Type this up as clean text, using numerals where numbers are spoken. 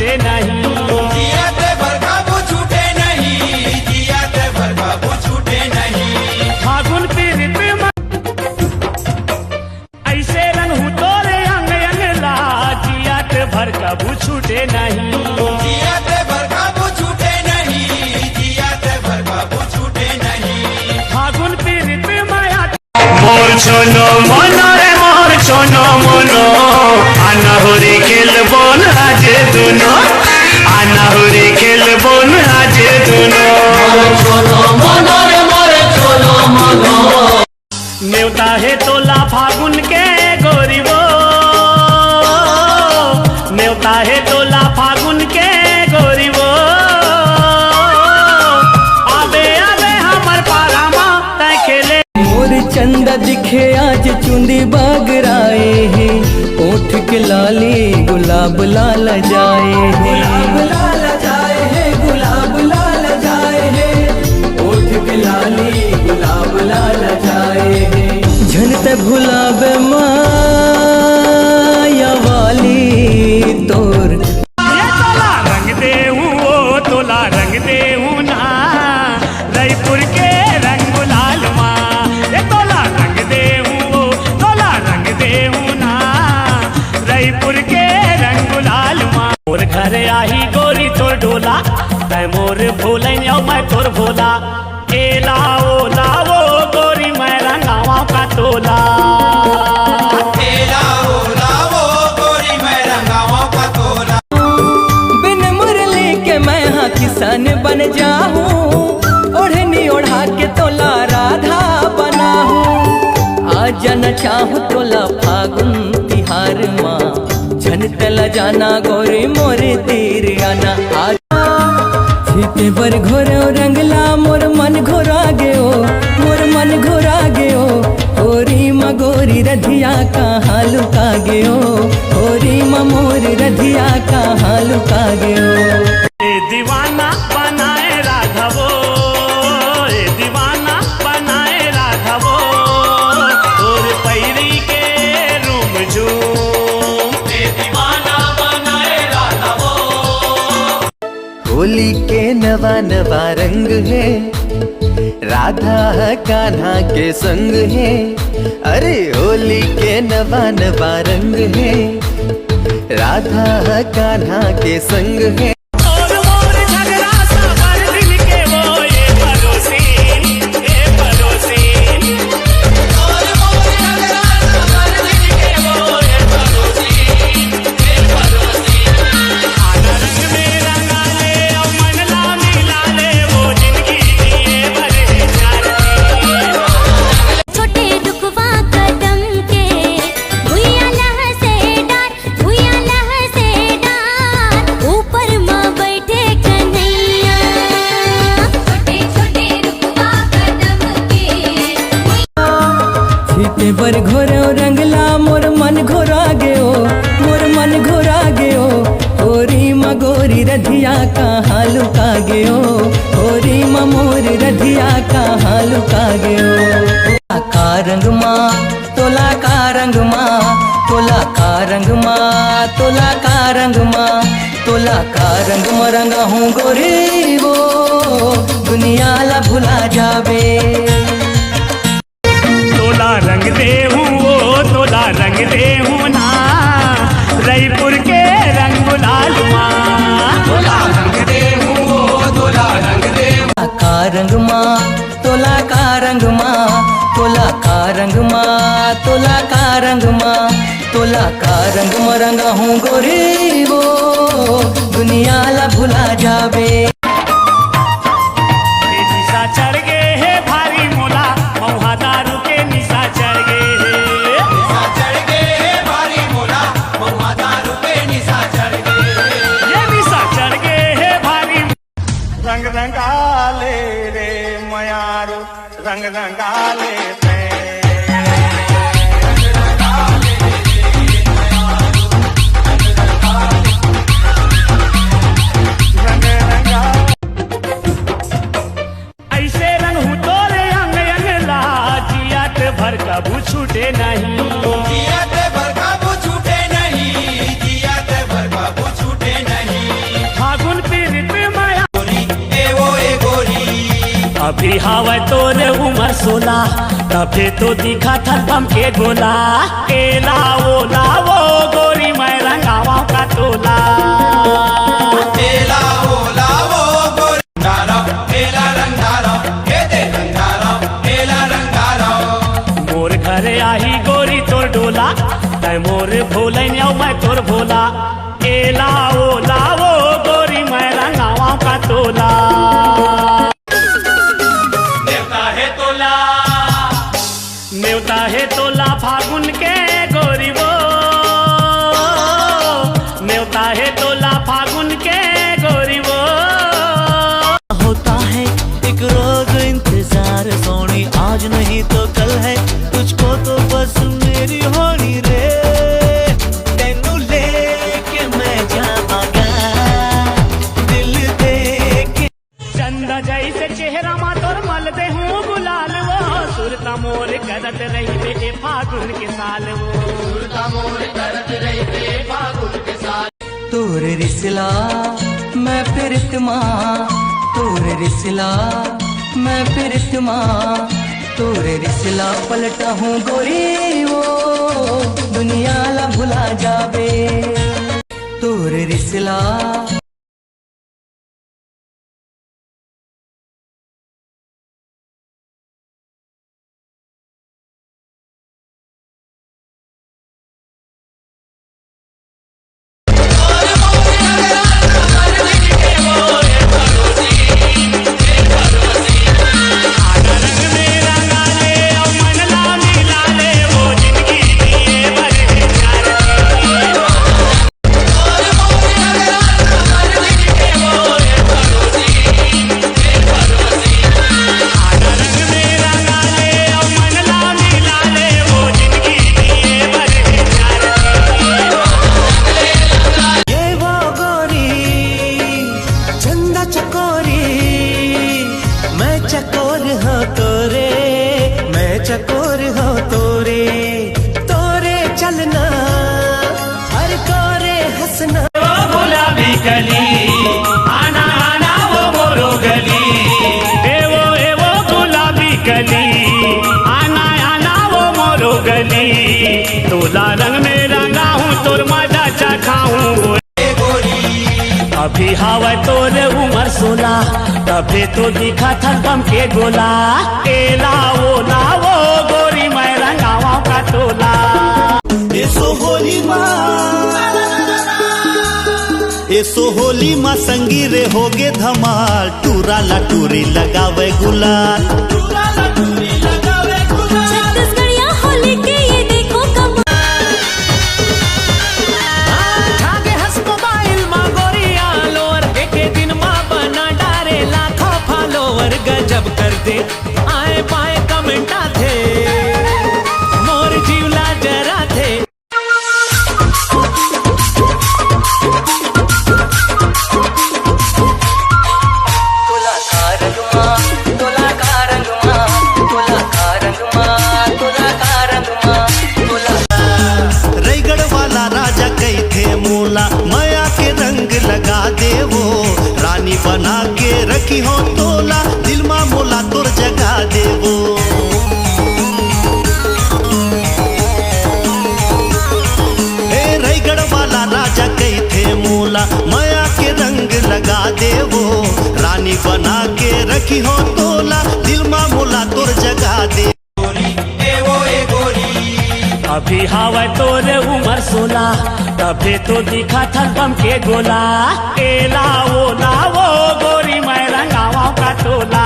छूटे नहीं, जियत भर काबू छूटे नहीं, जियत भर काबू छूटे नहीं। फागुन पीरित ऐसे रंग हूँ तोरे अंग अंग ला, जियत भर काबू छूटे नहीं, जियत भर काबू छूटे नहीं, जियत भर काबू छूटे नहीं। फागुन पीरित माया मोर छोनो मनो रे मोर छोनो मनो, आना होरी खेलबो न आज दुनो, आना होरी खेलबो न आज दुनो। मोर छोनो मनो रे मोर छोनो मनो, नेवता है तोला फागुन के गोरी वो, नेवता है तोला फागुन के गोरी वो, आबे आबे हमर पारामा तय खेले। मोर चंदा दिखे आज चुंदी बागराए है, ओठ के लाली गुलाब लाल जाए है, गुलाब लाल जाए है, गुलाब लाल जाए है, ओठ के लाली गुलाब लाल जाए है। झनते भुलाबे माया वाली तोर, ये तोला रंग दे हूँ ओ तोला रंग दे हूँ ना, रायपुर के रंग गुलाल माँ, ये तोला रंग दे हूँ ओ तोला रंग दे हूँ ना, रायपुर के रंग गुलाल माँ। मोर घर आई गोरी तोर डोला, तै मोर भोलन यो मैं तोर भोला, ए लाओ लाओ गोरी मैं रंगावा का तोला। लाओ लाओ गोरी मैं रंगाओं का तोला। बिन मुरली के मैं हाँ किसान बन जाऊं, ओढ़नी ओढ़ा के तोला राधा बना हूँ। आज न चाहूँ तोला फागुन तिहार माँ, झन तला जाना गोरी मोरे तीर आना। आज सीते पर घोरो रंगला मोर मन घोरा गयो, मोर मन घोरा गयो, होरी माँ गोरी रधिया कहाँ लुका गयो, होरी माँ मोर रधिया कहाँ लुका गयो। ए दीवाना बनाए राघवो, ए दीवाना बनाए राघवो, और पैरी के रूम झूम, ए दीवाना बनाए राघवो। होली के नवा नवा रंग है, राधा कान्हा के संग है, अरे होली के नवा नवा रंग है, राधा कान्हा के संग है। और मोर झगड़ा सावर दिल के वो ये पड़ोसी, ये पड़ोसी, और मोर झगड़ा सावर दिल के वो ये पड़ोसी, ये पड़ोसी। आना रंग में रंगा ले और मन ला मिला ले, वो जिंदगी जिए भरे प्यार की। छोटे दुखवा कदम के भुइया लह से डार, भुइया लह से डार, ऊपर माँ बैठे कन्हैया। छोटे छोटे दुखवा कदम के सीते पर घोरो रंगला मोर मन घोरा गयो, मोर मन घोरा गयो, होरी माँ गोरी रधिया कहाँ लुका गयो, होरी माँ मोर रधिया कहाँ लुका गयो। का रंग माँ तोला का रंग माँ, तोला का रंग माँ, तोला का रंग माँ, तोला का रंग में रंगा हूँ गोरी वो, दुनिया ला भुला जावे। तोला रंग दे हूँ वो तोला रंग दे हूँ ना, रायपुर के रंग गुलाल माँ, तोला रंग दे हूँ वो तोला रंग दे हूँ। का रंग माँ तोला का रंग माँ, तोला का रंग माँ, तोला का रंग माँ, तोला का रंग में रंगा हूँ गोरी वो, दुनिया ला भुला जावे। निशा चढ़ गए है भारी मोला, महुआ दारू के निशा चढ़ गए है, निशा चढ़ गए है भारी मोला, महुआ दारू पे निशा चढ़ गए। ये निशा चढ़ गए है भारी। रंग रंगाले रे मयारो, रंग रंगाले पे ऐसे रंग हूँ तोरे अंग अंग ला, जियत भर कबू छूटे नहीं, जियत भर काबू छूटे नहीं, जियत भर काबू छूटे नहीं। अभी हवा तोरे उमर 16 तबे तो दिखा था बम के गोला एला ओला वो गोरी मैं रंगावा का तोला एला ओला वो गोरी एला रंगारा के दे रंगारा एला रंगारा मोर घरे आही गोरी तोर डोला तै मोर भोले मैं तोर भोला एला ओला वो गोरी मैं रंगावा का तोला न्योता है तोला फागुन के गोरी वो न्योता है तोला फागुन के गोरी वो होता है एक रोज इंतजार सोनी आज नहीं तो कल है तुझको तो बस मेरी होनी रे तेनू लेके मैं जावांगा दिल दे के चंदा जैसे चेहरा मा तोर मल दे हूँ गुलाल वो सुरता मोर करत रही बे फागुन के साल वो सुरता मोर करत रही बे फागुन के साल तोर रिसला मैं फिरतमा तोर रिसला मैं फिरतमा तोर रिसला पलटा हूँ गोरी वो दुनिया ला भुला जावे तोर रिसला चकोर हो तोरे तोरे चलना हर कोरे हंसना गुलाबी कली आना आना वो मोरो गली एवो गुलाबी कली आना आना वो मोरो गली तोला रंग में रंगा हूँ तोर मजा चखाऊं अभी हवा तोरे उमर 16 तबे तो दिखा था बम के गोला एला ओला वो गोरी मैं रंगावा का तोला एसो होली माँ संगी रे होगे धमाल टूरा ला टूरी लगावे गुलाल छत्तीसगढ़िया होली के ये देखो कमाल आगे हंस मोबाइल मा गोरिया लोर एक दिन मा बना डारे लाखों फॉलोवर गजब कर दे आए पाए कमेंटा थे मोर जीवला जरा थे रायगढ़ वाला राजा कई थे मोला माया के रंग लगा दे वो रानी बना के रखी हो तोला दिल मा मोला तोर जगा दे वो रायगढ़ वाला राजा कई थे मोला माया के रंग लगा दे वो रानी बना के रखी हो तोला दिल मा मोला तोर जगा दे अभी हवा तोरे उमर 16 तबे तो दिखा था बम के गोला एला ओला वो गोरी मैं रंगावा का तोला